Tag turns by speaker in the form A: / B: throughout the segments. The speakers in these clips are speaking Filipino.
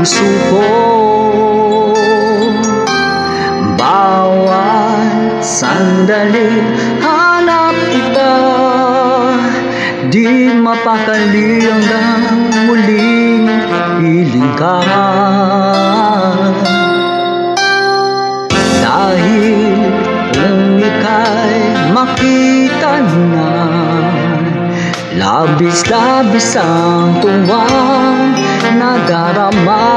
A: puso ko. Bawat sandali hanap kita, di mapakali hanggang muling piling ka. Dahil kung ika'y makita na, labis-labis ang tuwang nadarama.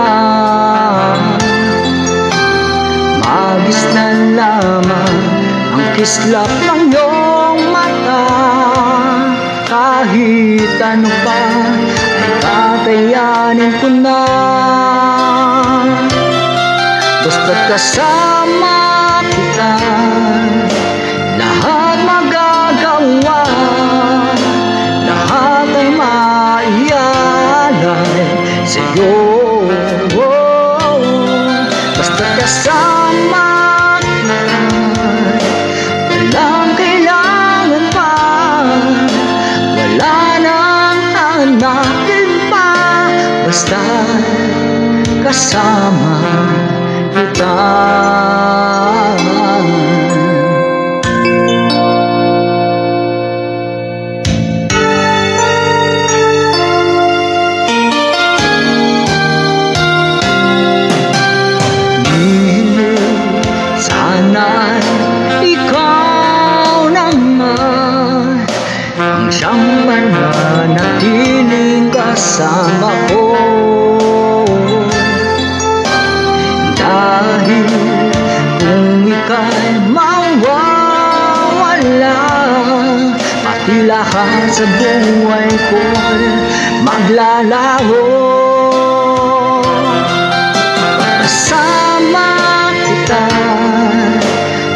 A: Magis na lamang ang kislap ng iyong mata. Kahit ano pa ay kakayanin ko na, basta't kasama kita. Lahat magagawa, lahat ay maialay sa'yo. Basta't kasama kita, walang kailangan pa, wala nang hanapin pa. Basta't kasama kita. Sana'y ikaw naman ang siyang mananatiling kasama ko. Dahil kung ika'y mawawala, pati lahat sa buhay ko'y maglalaho. Kasama kita,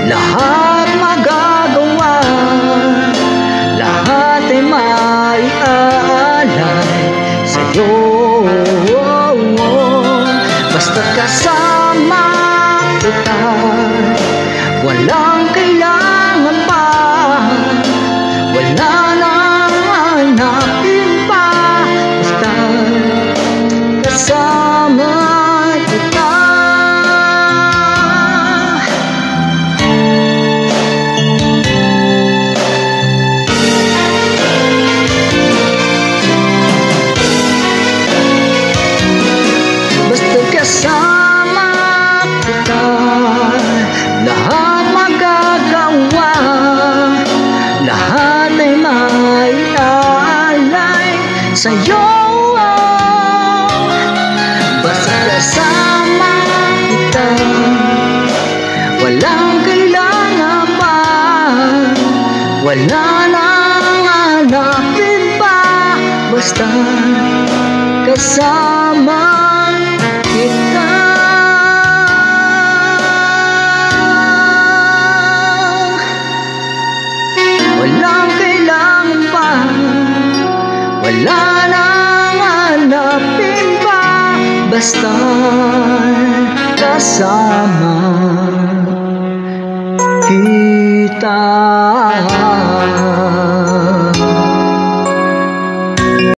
A: lahat magagawa, lahat ay maiaalay sa'yo. Basta't kasama kita, walang kailangan pa, wala nang hanapin pa. Basta't kasama kita. Kasama kita, lahat magagawa, lahat ay maiaalay sa'yo. Basta kasama kita, walang kailangan pa, wala nang hanapin pa. Basta kasama kita. Walang kailangan pa, wala nang hanapin pa. Basta kasama kita.